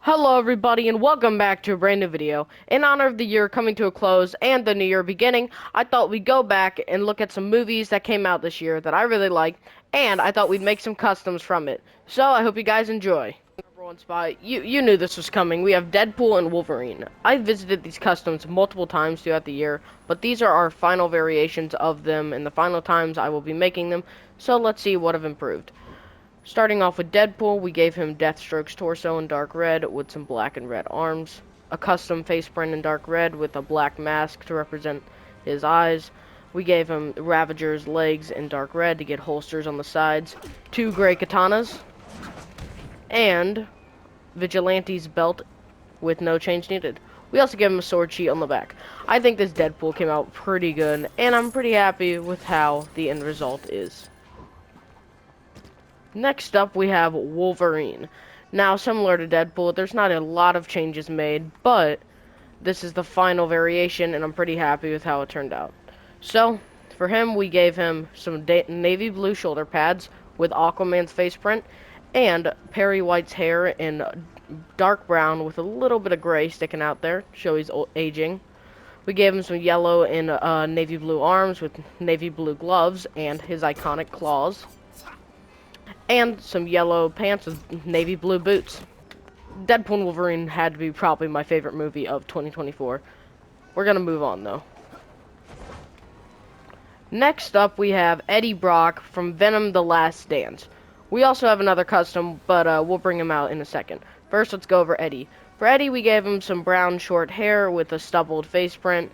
Hello everybody and welcome back to a brand new video. In honor of the year coming to a close and the new year beginning, I thought we'd go back and look at some movies that came out this year that I really liked, and I thought we'd make some customs from it. So I hope you guys enjoy. Number one spot, you knew this was coming. We have Deadpool and Wolverine. I visited these customs multiple times throughout the year, but these are our final variations of them and the final times I will be making them, so let's see what have improved. Starting off with Deadpool, we gave him Deathstroke's torso in dark red with some black and red arms, a custom face print in dark red with a black mask to represent his eyes. We gave him Ravager's legs in dark red to get holsters on the sides, two gray katanas, and Vigilante's belt with no change needed. We also gave him a sword sheet on the back. I think this Deadpool came out pretty good, and I'm pretty happy with how the end result is. Next up, we have Wolverine. Now, similar to Deadpool, there's not a lot of changes made, but this is the final variation, and I'm pretty happy with how it turned out. So, for him, we gave him some navy blue shoulder pads with Aquaman's face print, and Perry White's hair in dark brown with a little bit of gray sticking out there, show he's aging. We gave him some yellow and navy blue arms with navy blue gloves and his iconic claws, and some yellow pants with navy blue boots. Deadpool and Wolverine had to be probably my favorite movie of 2024. We're gonna move on though. Next up, we have Eddie Brock from Venom: The Last Dance. We also have another custom, but we'll bring him out in a second. First, let's go over Eddie. For Eddie, we gave him some brown short hair with a stubbled face print.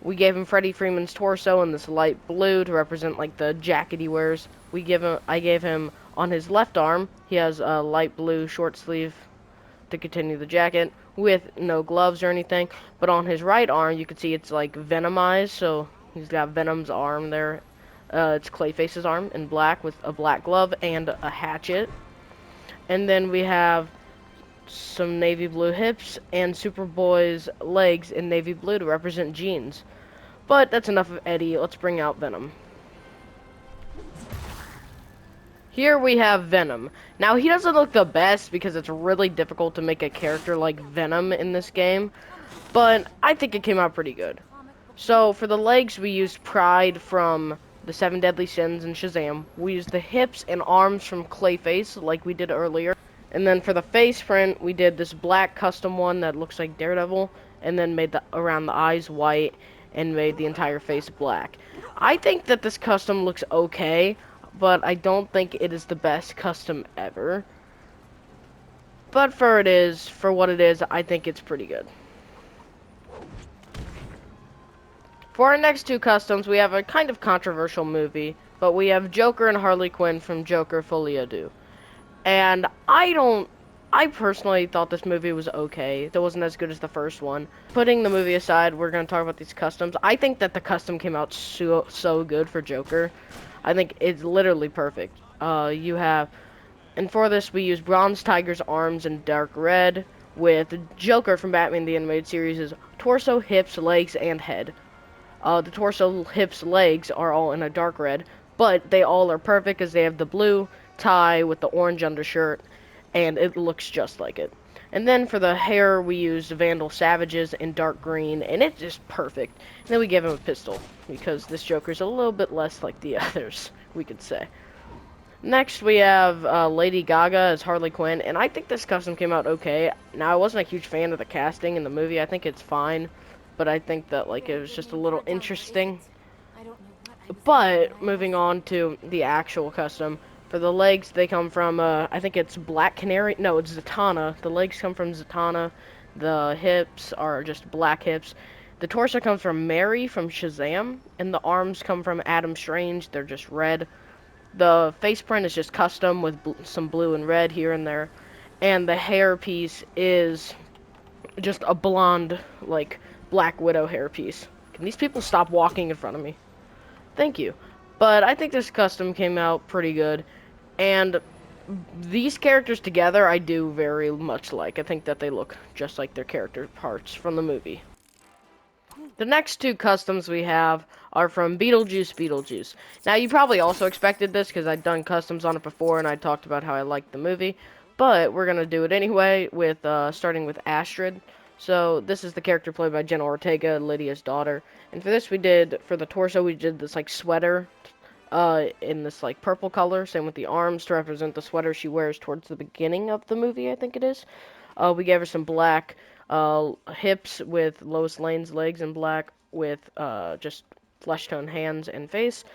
We gave him Freddie Freeman's torso in this light blue to represent like the jacket he wears. I gave him on his left arm, he has a light blue short sleeve to continue the jacket with no gloves or anything. But on his right arm, you can see it's like Venomized, so he's got Venom's arm there. It's Clayface's arm in black with a black glove and a hatchet. And then we have some navy blue hips and Superboy's legs in navy blue to represent jeans. But that's enough of Eddie. Let's bring out Venom. Here we have Venom. Now, he doesn't look the best because it's really difficult to make a character like Venom in this game, but I think it came out pretty good. So, for the legs, we used Pride from the Seven Deadly Sins and Shazam. We used the hips and arms from Clayface, like we did earlier. And then for the face print, we did this black custom one that looks like Daredevil, and then made around the eyes white, and made the entire face black. I think that this custom looks okay, but I don't think it is the best custom ever. But for what it is, I think it's pretty good. For our next two customs, we have a kind of controversial movie, but we have Joker and Harley Quinn from Joker Folie à Deux. And I personally thought this movie was okay. It wasn't as good as the first one. Putting the movie aside, we're going to talk about these customs. I think that the custom came out so good for Joker. I think it's literally perfect. And for this, we use Bronze Tiger's arms in dark red with Joker from Batman the Animated Series' torso, hips, legs, and head. The torso, hips, legs are all in a dark red, but they all are perfect because they have the blue tie with the orange undershirt, and it looks just like it. And then for the hair, we used Vandal Savage's in dark green, and it's just perfect. And then we give him a pistol, because this Joker's a little bit less like the others, we could say. Next, we have Lady Gaga as Harley Quinn, and I think this custom came out okay. Now, I wasn't a huge fan of the casting in the movie. I think it's fine, but I think that like it was just a little interesting. But moving on to the actual custom, for the legs, they come from, I think it's Black Canary. No, it's Zatanna. The legs come from Zatanna. The hips are just black hips. The torso comes from Mary from Shazam. And the arms come from Adam Strange. They're just red. The face print is just custom with some blue and red here and there. And the hair piece is just a blonde, like, Black Widow hair piece. Can these people stop walking in front of me? Thank you. But I think this custom came out pretty good. And these characters together, I do very much like. I think that they look just like their character parts from the movie. The next two customs we have are from Beetlejuice. Now, you probably also expected this because I'd done customs on it before and I talked about how I liked the movie. but we're gonna do it anyway with starting with Astrid. So this is the character played by Jenna Ortega, Lydia's daughter. And for this, for the torso, we did this like sweater in this like purple color. Same with the arms to represent the sweater she wears towards the beginning of the movie, I think it is. We gave her some black hips with Lois Lane's legs in black with just flesh tone hands and face.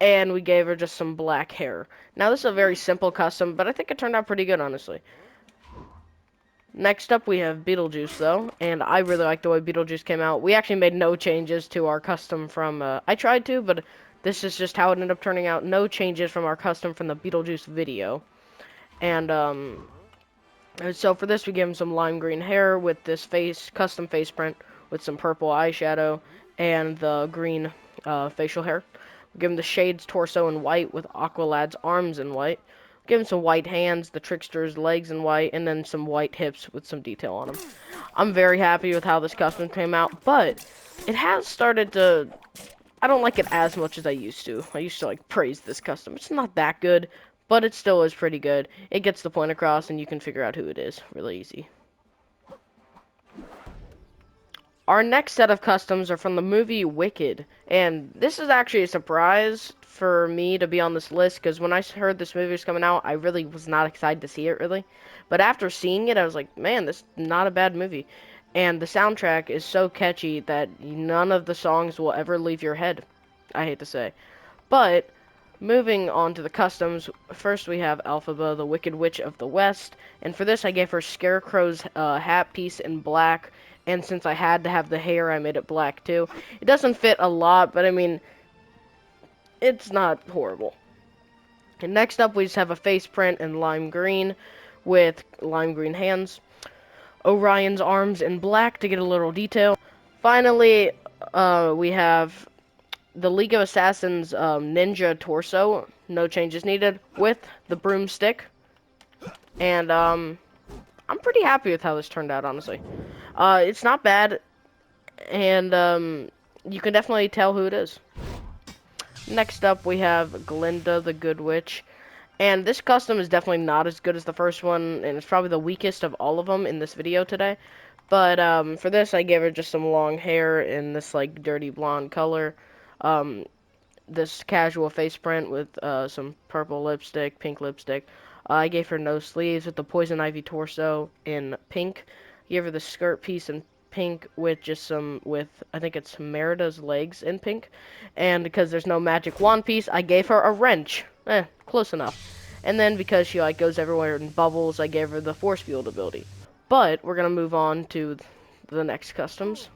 And we gave her just some black hair. Now this is a very simple custom, but I think it turned out pretty good, honestly. Next up, we have Beetlejuice, though, and I really like the way Beetlejuice came out. We actually made no changes to our custom from, I tried to, but this is just how it ended up turning out. No changes from our custom from the Beetlejuice video. And, so for this, we gave him some lime green hair with this custom face print with some purple eyeshadow and the green, facial hair. We give him the Shades torso in white with Aqualad's arms in white. Give him some white hands, the Trickster's legs in white, and then some white hips with some detail on them. I'm very happy with how this custom came out, but it has started to... I don't like it as much as I used to. I used to, like, praise this custom. It's not that good, but it still is pretty good. It gets the point across, and you can figure out who it is really easy. Our next set of customs are from the movie Wicked, and this is actually a surprise for me to be on this list, because when I heard this movie was coming out, I really was not excited to see it, really. But after seeing it, I was like, man, this is not a bad movie. And the soundtrack is so catchy that none of the songs will ever leave your head, I hate to say. But, moving on to the customs, first we have Elphaba, the Wicked Witch of the West, and for this I gave her Scarecrow's hat piece in black, and since I had to have the hair, I made it black too. It doesn't fit a lot, but I mean, it's not horrible. And next up, we just have a face print in lime green with lime green hands. Orion's arms in black to get a little detail. Finally, we have the League of Assassins ninja torso. No changes needed with the broomstick. And I'm pretty happy with how this turned out, honestly. It's not bad, and you can definitely tell who it is. Next up, we have Glinda, the Good Witch. And this custom is definitely not as good as the first one, and it's probably the weakest of all of them in this video today. But for this, I gave her just some long hair in this, like, dirty blonde color. This casual face print with some purple lipstick, pink lipstick. I gave her no sleeves with the Poison Ivy torso in pink. Gave her the skirt piece in pink with just I think it's Merida's legs in pink. And because there's no magic wand piece, I gave her a wrench. Close enough. And then because she like goes everywhere in bubbles, I gave her the force field ability. But we're gonna move on to the next customs.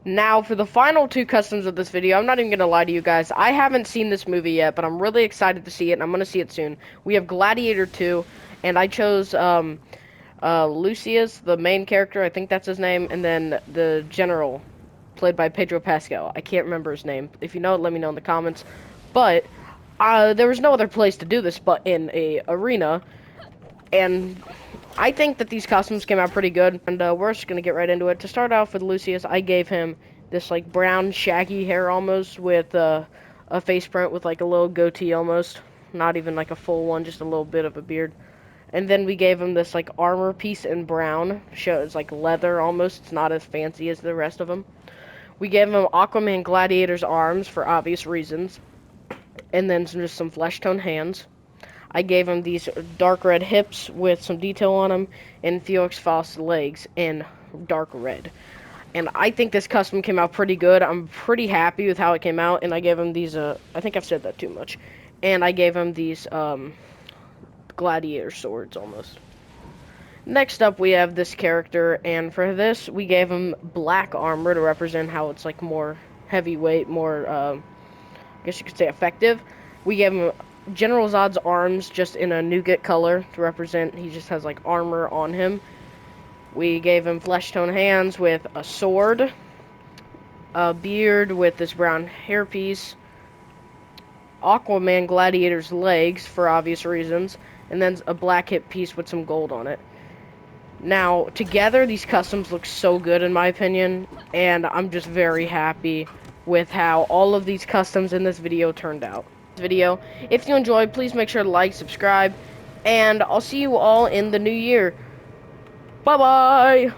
Now, for the final two customs of this video, I'm not even gonna lie to you guys. I haven't seen this movie yet, but I'm really excited to see it, and I'm gonna see it soon. We have Gladiator 2, and I chose Lucius, the main character, I think that's his name, and then the general, played by Pedro Pascal. I can't remember his name. If you know it, let me know in the comments. But there was no other place to do this but in a arena, and I think that these costumes came out pretty good, and we're just gonna get right into it. To start off with Lucius, I gave him this like brown shaggy hair almost with a face print with like a little goatee almost, not even like a full one, just a little bit of a beard. And then we gave him this like armor piece in brown, shows like leather almost. It's not as fancy as the rest of them. We gave him Aquaman Gladiator's arms for obvious reasons, and then just some flesh tone hands. I gave him these dark red hips with some detail on them, and Felix Faust's legs in dark red. And I think this custom came out pretty good. I'm pretty happy with how it came out, and I gave him these, I think I've said that too much. And I gave him these, gladiator swords, almost. Next up, we have this character, and for this, we gave him black armor to represent how it's, like, more heavyweight, more, I guess you could say effective. We gave him General Zod's arms just in a nougat color to represent he just has, like, armor on him. We gave him flesh tone hands with a sword, a beard with this brown hairpiece, Aquaman Gladiator's legs for obvious reasons, and then a black hip piece with some gold on it. Now, together, these customs look so good in my opinion, and I'm just very happy with how all of these customs in this video turned out. If you enjoyed, please make sure to like, subscribe, and I'll see you all in the new year. Bye bye.